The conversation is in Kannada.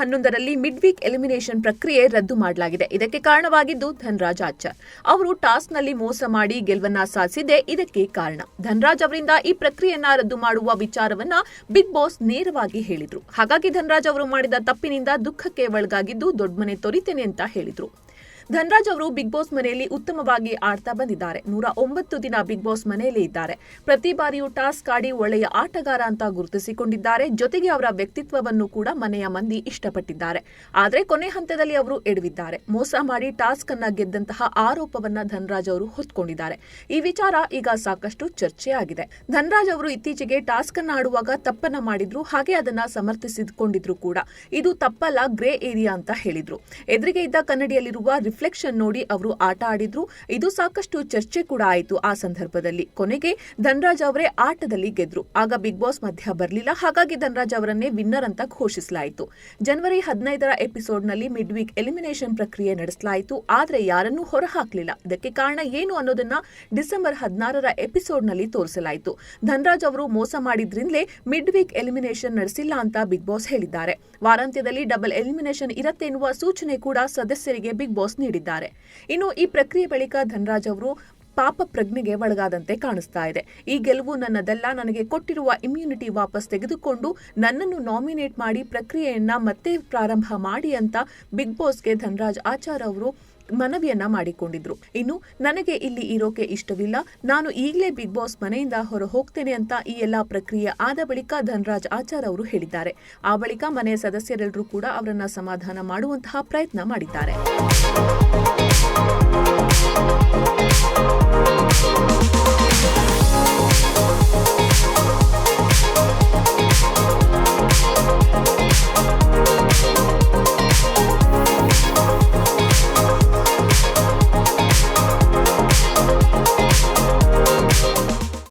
11ರಲ್ಲಿ ಮಿಡ್ ವೀಕ್ ಎಲಿಮಿನೇಷನ್ ಪ್ರಕ್ರಿಯೆ ರದ್ದು ಮಾಡಲಾಗಿದೆ. ಇದಕ್ಕೆ ಕಾರಣವಾಗಿದ್ದು ಧನರಾಜ್ ಆಚಾರ್ ಅವರು ಟಾಸ್ಕ್ನಲ್ಲಿ ಮೋಸ ಮಾಡಿ ಗೆಲುವನ್ನ ಸಾಧಿಸಿದೆ ಇದಕ್ಕೆ ಕಾರಣ. ಧನರಾಜ್ ಅವರಿಂದ ಈ ಪ್ರಕ್ರಿಯೆಯನ್ನ ರದ್ದು ಮಾಡುವ ವಿಚಾರವನ್ನ ಬಿಗ್ ಬಾಸ್ ನೇರವಾಗಿ ಹೇಳಿದ್ರು. ಹಾಗಾಗಿ ಧನರಾಜ್ ಅವರು ಮಾಡಿದ ತಪ್ಪಿನಿಂದ ದುಃಖಕ್ಕೆ ಒಳಗಾಗಿದ್ದು ದೊಡ್ಡ ಮನೆ ತೊರಿತೇನೆ ಅಂತ ಹೇಳಿದ್ರು. ಧನರಾಜ್ ಅವರು ಬಿಗ್ ಬಾಸ್ ಮನೆಯಲ್ಲಿ ಉತ್ತಮವಾಗಿ ಆಡ್ತಾ ಬಂದಿದ್ದಾರೆ. 109 ದಿನ ಬಿಗ್ ಬಾಸ್ ಮನೆಯಲ್ಲೇ ಇದ್ದಾರೆ. ಪ್ರತಿ ಬಾರಿಯೂ ಟಾಸ್ಕ್ ಆಡಿ ಒಳ್ಳೆಯ ಆಟಗಾರ ಅಂತ ಗುರುತಿಸಿಕೊಂಡಿದ್ದಾರೆ. ಜೊತೆಗೆ ಅವರ ವ್ಯಕ್ತಿತ್ವವನ್ನು ಕೂಡ ಮನೆಯ ಮಂದಿ ಇಷ್ಟಪಟ್ಟಿದ್ದಾರೆ. ಆದರೆ ಕೊನೆ ಹಂತದಲ್ಲಿ ಅವರು ಎಡವಿದ್ದಾರೆ. ಮೋಸ ಮಾಡಿ ಟಾಸ್ಕ್ ಅನ್ನ ಗೆದ್ದಂತಹ ಆರೋಪವನ್ನ ಧನರಾಜ್ ಅವರು ಹೊತ್ಕೊಂಡಿದ್ದಾರೆ. ಈ ವಿಚಾರ ಈಗ ಸಾಕಷ್ಟು ಚರ್ಚೆಯಾಗಿದೆ. ಧನರಾಜ್ ಅವರು ಇತ್ತೀಚೆಗೆ ಟಾಸ್ಕ್ ಅನ್ನ ಆಡುವಾಗ ತಪ್ಪನ್ನ ಮಾಡಿದ್ರು, ಹಾಗೆ ಅದನ್ನ ಸಮರ್ಥಿಸಿಕೊಂಡಿದ್ರು ಕೂಡ. ಇದು ತಪ್ಪಲ್ಲ, ಗ್ರೇ ಏರಿಯಾ ಅಂತ ಹೇಳಿದ್ರು. ಎದುರಿಗೆ ಇದ್ದ ಕನ್ನಡಿಯಲ್ಲಿರುವ ರಿಫ್ಲೆಕ್ಷನ್ ನೋಡಿ ಅವರು ಆಟ ಆಡಿದ್ರು. ಇದು ಸಾಕಷ್ಟು ಚರ್ಚೆ ಕೂಡ ಆಯಿತು. ಆ ಸಂದರ್ಭದಲ್ಲಿ ಕೊನೆಗೆ ಧನರಾಜ್ ಅವರೇ ಆಟದಲ್ಲಿ ಗೆದ್ರು. ಆಗ ಬಿಗ್ ಬಾಸ್ ಮಧ್ಯ ಬರಲಿಲ್ಲ. ಹಾಗಾಗಿ ಧನರಾಜ್ ಅವರನ್ನೇ ವಿನ್ನರ್ ಅಂತ ಘೋಷಿಸಲಾಯಿತು. ಜನವರಿ 15ರ ಎಪಿಸೋಡ್ನಲ್ಲಿ ಮಿಡ್ ವೀಕ್ ಎಲಿಮಿನೇಷನ್ ಪ್ರಕ್ರಿಯೆ ನಡೆಸಲಾಯಿತು. ಆದರೆ ಯಾರನ್ನೂ ಹೊರಹಾಕಲಿಲ್ಲ. ಇದಕ್ಕೆ ಕಾರಣ ಏನು ಅನ್ನೋದನ್ನ ಡಿಸೆಂಬರ್ 16ರ ಎಪಿಸೋಡ್ನಲ್ಲಿ ತೋರಿಸಲಾಯಿತು. ಧನರಾಜ್ ಅವರು ಮೋಸ ಮಾಡಿದ್ರಿಂದಲೇ ಮಿಡ್ ವೀಕ್ ಎಲಿಮಿನೇಷನ್ ನಡೆಸಿಲ್ಲ ಅಂತ ಬಿಗ್ ಬಾಸ್ ಹೇಳಿದ್ದಾರೆ. ವಾರಾಂತ್ಯದಲ್ಲಿ ಡಬಲ್ ಎಲಿಮಿನೇಷನ್ ಇರತ್ತೆ ಎನ್ನುವ ಸೂಚನೆ ಕೂಡ ಸದಸ್ಯರಿಗೆ ಬಿಗ್ ಬಾಸ್ ನೀಡಿದ್ದಾರೆ. ಇನ್ನು ಈ ಪ್ರಕ್ರಿಯೆ ಬಳಿಕ ಧನರಾಜ್ ಅವರು ಪಾಪ ಪ್ರಜ್ಞೆಗೆ ಒಳಗಾದಂತೆ ಕಾಣಿಸ್ತಾ ಇದೆ. ಈ ಗೆಲುವು ನನ್ನದಲ್ಲ, ನನಗೆ ಕೊಟ್ಟಿರುವ ಇಮ್ಯುನಿಟಿ ವಾಪಸ್ ತೆಗೆದುಕೊಂಡು ನನ್ನನ್ನು ನಾಮಿನೇಟ್ ಮಾಡಿ ಪ್ರಕ್ರಿಯೆಯನ್ನ ಮತ್ತೆ ಪ್ರಾರಂಭ ಮಾಡಿ ಅಂತ ಬಿಗ್ ಬಾಸ್ಗೆ ಧನರಾಜ್ ಆಚಾರ್ ಅವರು ಮನವಿಯನ್ನ ಮಾಡಿಕೊಂಡಿದ್ರು. ಇನ್ನು ನನಗೆ ಇಲ್ಲಿ ಇರೋಕೆ ಇಷ್ಟವಿಲ್ಲ, ನಾನು ಈಗಲೇ ಬಿಗ್ ಬಾಸ್ ಮನೆಯಿಂದ ಹೊರ ಹೋಗ್ತೇನೆ ಅಂತ ಈ ಎಲ್ಲಾ ಪ್ರಕ್ರಿಯೆ ಆದ ಬಳಿಕ ಧನರಾಜ್ ಆಚಾರ್ ಅವರು ಹೇಳಿದ್ದಾರೆ. ಆ ಬಳಿಕ ಮನೆಯ ಸದಸ್ಯರೆಲ್ಲರೂ ಕೂಡ ಅವರನ್ನ ಸಮಾಧಾನ ಮಾಡುವಂತಹ ಪ್ರಯತ್ನ ಮಾಡಿದ್ದಾರೆ.